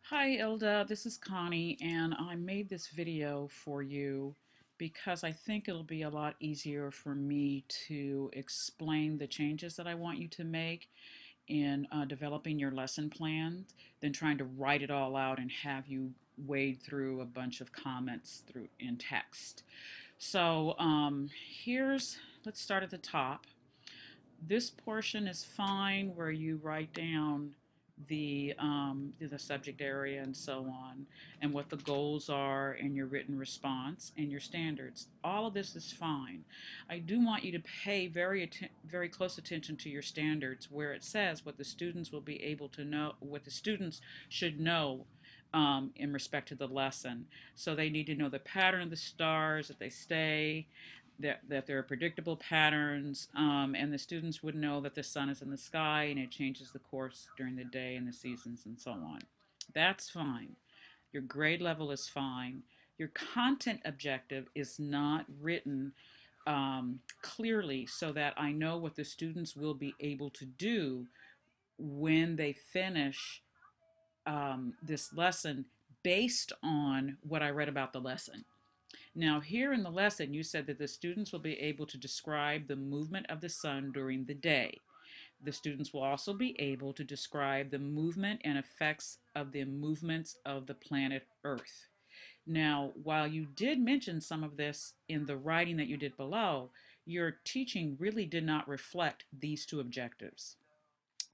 Hi Hilda, this is Connie, and I made this video for you because I think it'll be a lot easier for me to explain the changes that I want you to make in developing your lesson plan than trying to write it all out and have you wade through a bunch of comments through in text. So let's start at the top. This portion is fine where you write down the subject area and so on, and what the goals are, and your written response and your standards. All of this is fine. I do want you to pay very close attention to your standards, where it says what the students will be able to know, what the students should know in respect to the lesson. So they need to know the pattern of the stars, that they stay, that there are predictable patterns, and the students would know that the sun is in the sky and it changes the course during the day and the seasons and so on. That's fine. Your grade level is fine. Your content objective is not written clearly so that I know what the students will be able to do when they finish this lesson based on what I read about the lesson. Now, here in the lesson, you said that the students will be able to describe the movement of the sun during the day. The students will also be able to describe the movement and effects of the movements of the planet Earth. Now, while you did mention some of this in the writing that you did below, your teaching really did not reflect these two objectives,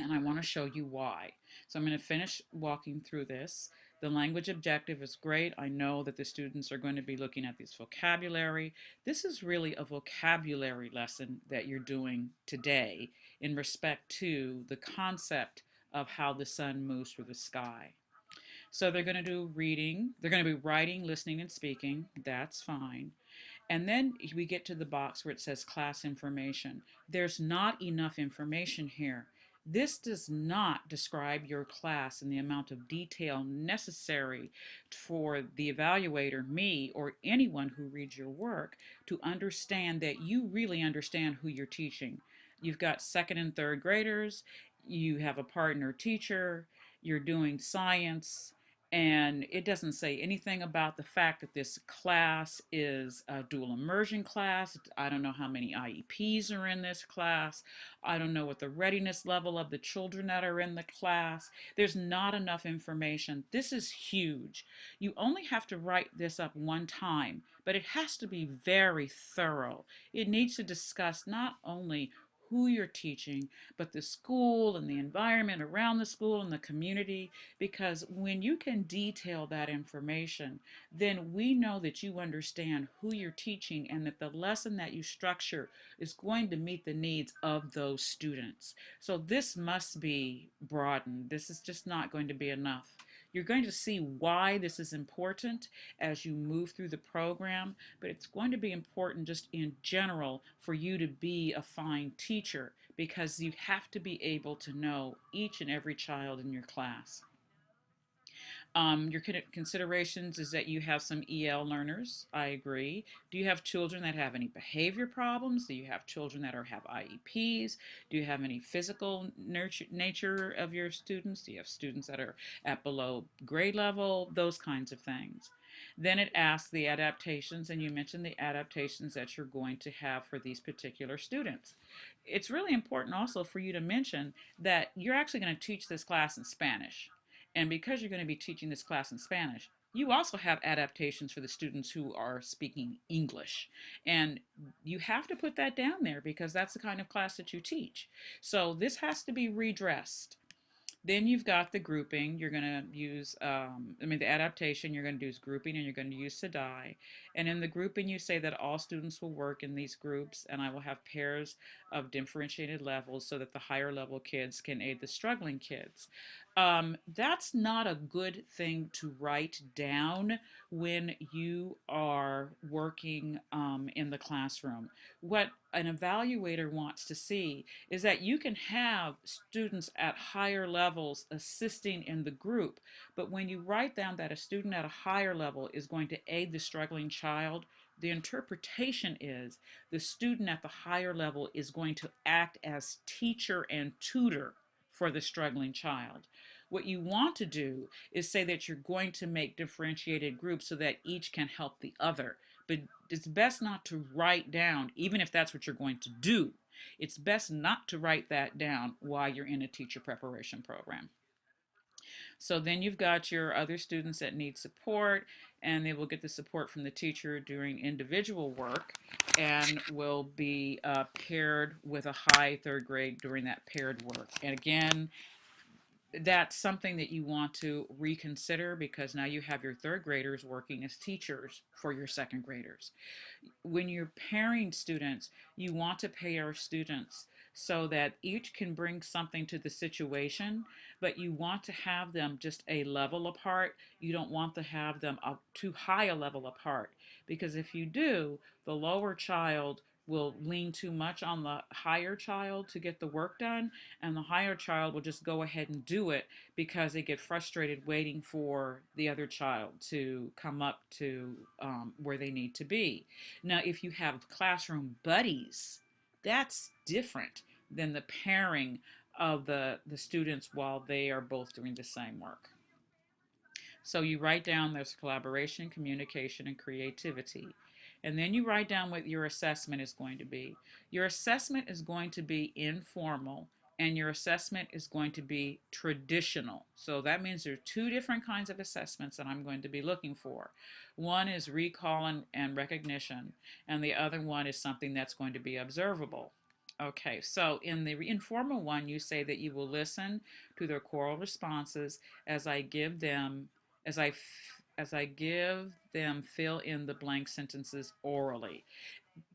and I want to show you why. So I'm going to finish walking through this. The language objective is great. I know that the students are going to be looking at this vocabulary. This is really a vocabulary lesson that you're doing today in respect to the concept of how the sun moves through the sky. So they're going to do reading, they're going to be writing, listening, and speaking. That's fine. And then we get to the box where it says class information. There's not enough information here. This does not describe your class in the amount of detail necessary for the evaluator, me, or anyone who reads your work to understand that you really understand who you're teaching. You've got second and third graders, you have a partner teacher, you're doing science, and it doesn't say anything about the fact that this class is a dual immersion class. I don't know how many IEPs are in this class. I don't know what the readiness level of the children that are in the class. There's not enough information. This is huge. You only have to write this up one time, but it has to be very thorough. It needs to discuss not only who you're teaching, but the school and the environment around the school and the community, because when you can detail that information, then we know that you understand who you're teaching and that the lesson that you structure is going to meet the needs of those students. So this must be broadened. This is just not going to be enough. You're going to see why this is important as you move through the program, but it's going to be important just in general for you to be a fine teacher, because you have to be able to know each and every child in your class. Your considerations is that you have some EL learners. I agree. Do you have children that have any behavior problems? Do you have children that have IEPs? Do you have any physical nature of your students? Do you have students that are at below grade level? Those kinds of things. Then it asks the adaptations, and you mentioned the adaptations that you're going to have for these particular students. It's really important also for you to mention that you're actually going to teach this class in Spanish. And because you're going to be teaching this class in Spanish, you also have adaptations for the students who are speaking English. And you have to put that down there because that's the kind of class that you teach. So this has to be redressed. Then you've got the grouping. You're going to use, the adaptation you're going to do is grouping, and you're going to use Sadai. And in the grouping, you say that all students will work in these groups, and I will have pairs of differentiated levels so that the higher level kids can aid the struggling kids. That's not a good thing to write down when you are working in the classroom. What an evaluator wants to see is that you can have students at higher levels assisting in the group, but when you write down that a student at a higher level is going to aid the struggling child, the interpretation is the student at the higher level is going to act as teacher and tutor for the struggling child. What you want to do is say that you're going to make differentiated groups so that each can help the other. But it's best not to write down, even if that's what you're going to do, it's best not to write that down while you're in a teacher preparation program. So then you've got your other students that need support, and they will get the support from the teacher during individual work and will be paired with a high third grade during that paired work. And again, that's something that you want to reconsider because now you have your third graders working as teachers for your second graders. When you're pairing students, you want to pair students so that each can bring something to the situation, but you want to have them just a level apart. You don't want to have them up too high a level apart because if you do, the lower child will lean too much on the higher child to get the work done, and the higher child will just go ahead and do it because they get frustrated waiting for the other child to come up to where they need to be. Now, if you have classroom buddies, that's different than the pairing of the students while they are both doing the same work. So you write down there's collaboration, communication, and creativity. And then you write down what your assessment is going to be. Your assessment is going to be informal and your assessment is going to be traditional. So that means there are two different kinds of assessments that I'm going to be looking for. One is recall and recognition, and the other one is something that's going to be observable. Okay, so in the informal one, you say that you will listen to their choral responses as I give them as I as I give them fill in the blank sentences orally.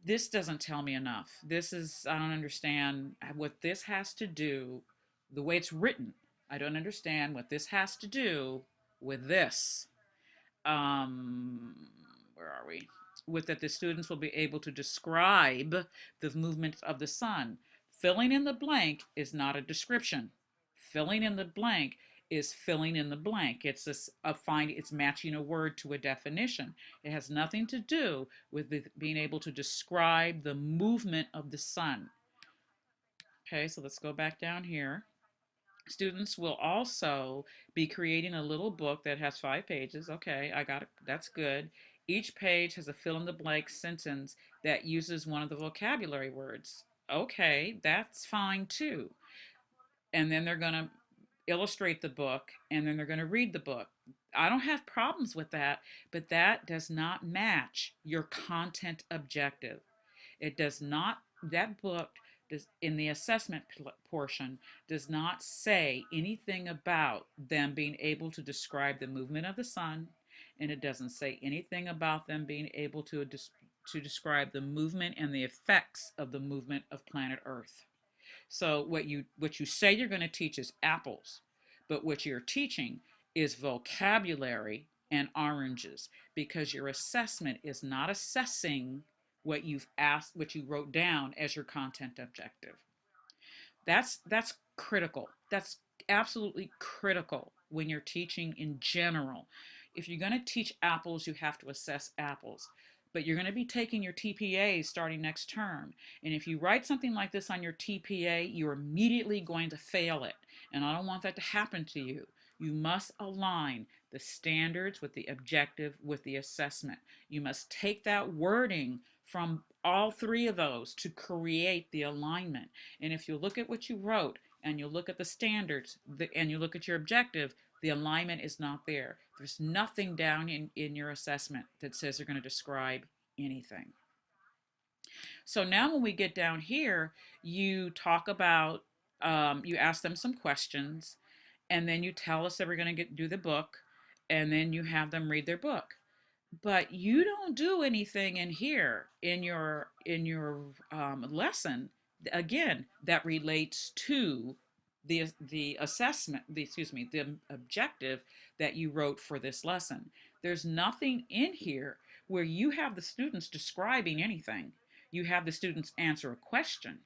This doesn't tell me enough. This is I don't understand what this has to do the way it's written. I don't understand what this has to do with this. Um, where are we? With that, the students will be able to describe the movements of the sun. Filling in the blank is not a description. Filling in the blank is filling in the blank. It's it's matching a word to a definition. It has nothing to do with being able to describe the movement of the sun. Okay, so let's go back down here. Students will also be creating a little book that has 5 pages. Okay, I got it. That's good. Each page has a fill in the blank sentence that uses one of the vocabulary words. Okay, that's fine too. And then they're going to illustrate the book and then they're going to read the book. I don't have problems with that, but that does not match your content objective. It does not, that book does, in the assessment portion, does not say anything about them being able to describe the movement of the sun, and it doesn't say anything about them being able to describe the movement and the effects of the movement of planet Earth. So what you say you're going to teach is apples, but what you're teaching is vocabulary and oranges because your assessment is not assessing what you've asked, what you wrote down as your content objective. That's critical. That's absolutely critical when you're teaching in general. If you're going to teach apples, you have to assess apples. But you're going to be taking your TPA starting next term. And if you write something like this on your TPA, you're immediately going to fail it. And I don't want that to happen to you. You must align the standards with the objective with the assessment. You must take that wording from all three of those to create the alignment. And if you look at what you wrote and you look at the standards and you look at your objective, the alignment is not there. There's nothing down in your assessment that says they're going to describe anything. So now when we get down here, you talk about, you ask them some questions, and then you tell us that we're going to do the book, and then you have them read their book, but you don't do anything in here in your lesson again that relates to the assessment, excuse me, the objective that you wrote for this lesson. There's nothing in here where you have the students describing anything. You have the students answer a question.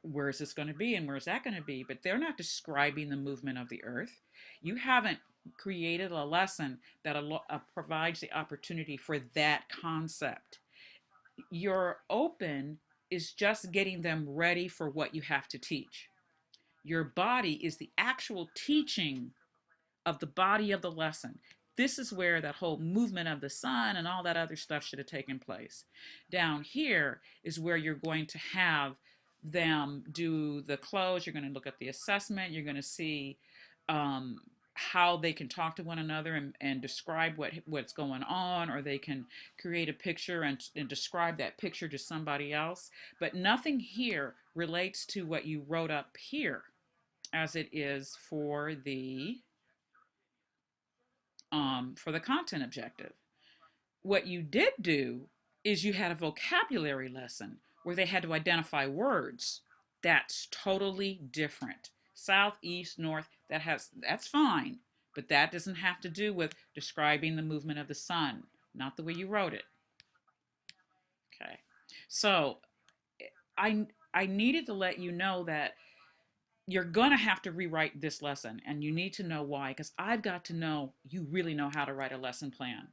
Where is this going to be and where is that going to be? But they're not describing the movement of the earth. You haven't created a lesson that provides the opportunity for that concept. Your open is just getting them ready for what you have to teach. Your body is the actual teaching of the body of the lesson. This is where that whole movement of the sun and all that other stuff should have taken place. Down here is where you're going to have them do the close. You're going to look at the assessment. You're going to see um, how they can talk to one another and describe what's going on, or they can create a picture and describe that picture to somebody else. But nothing here relates to what you wrote up here as it is for the content objective. What you did do is you had a vocabulary lesson where they had to identify words. That's totally different. South, east, north, that's fine, but that doesn't have to do with describing the movement of the sun, not the way you wrote it. Okay. So, I I needed to let you know that you're going to have to rewrite this lesson, and you need to know why, because I've got to know you really know how to write a lesson plan.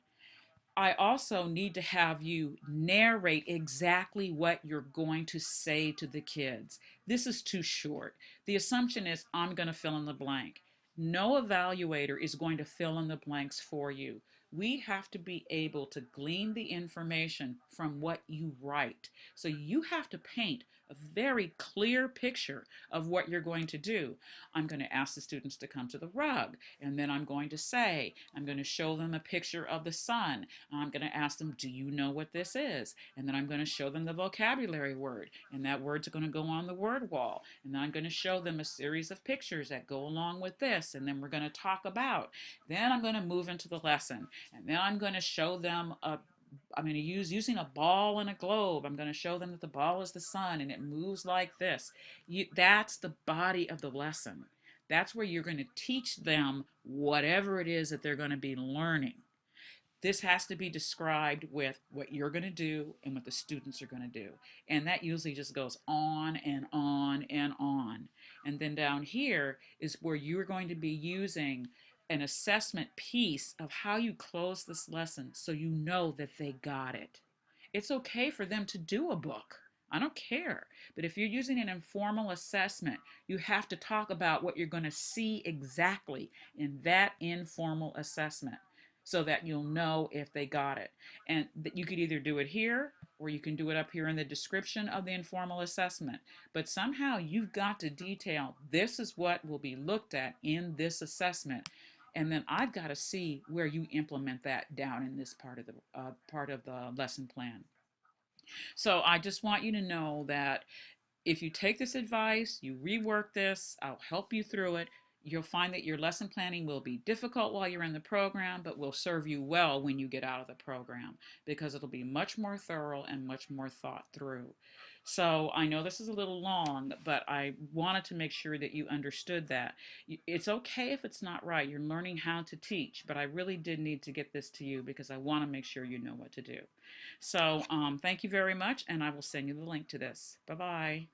I also need to have you narrate exactly what you're going to say to the kids. This is too short. The assumption is I'm going to fill in the blank. No evaluator is going to fill in the blanks for you. We have to be able to glean the information from what you write. So you have to paint a very clear picture of what you're going to do. I'm going to ask the students to come to the rug, and then I'm going to I'm going to show them a picture of the sun. I'm going to ask them, do you know what this is? And then I'm going to show them the vocabulary word, and that word's going to go on the word wall. And then I'm going to show them a series of pictures that go along with this, and then we're going to talk about. Then I'm going to move into the lesson, and then I'm going to show them I'm going to using a ball and a globe. I'm going to show them that the ball is the sun and it moves like this. That's the body of the lesson. That's where you're going to teach them whatever it is that they're going to be learning. This has to be described with what you're going to do and what the students are going to do. And that usually just goes on and on and on. And then down here is where you're going to be using an assessment piece of how you close this lesson so you know that they got it. It's okay for them to do a book. I don't care. But if you're using an informal assessment, you have to talk about what you're going to see exactly in that informal assessment so that you'll know if they got it. And that you could either do it here or you can do it up here in the description of the informal assessment. But somehow you've got to detail this is what will be looked at in this assessment. And then I've got to see where you implement that down in this part of the lesson plan. So I just want you to know that if you take this advice, you rework this, I'll help you through it. You'll find that your lesson planning will be difficult while you're in the program, but will serve you well when you get out of the program because it'll be much more thorough and much more thought through. So I know this is a little long, but I wanted to make sure that you understood that. It's okay if it's not right. You're learning how to teach, but I really did need to get this to you because I want to make sure you know what to do. So thank you very much, and I will send you the link to this. Bye-bye.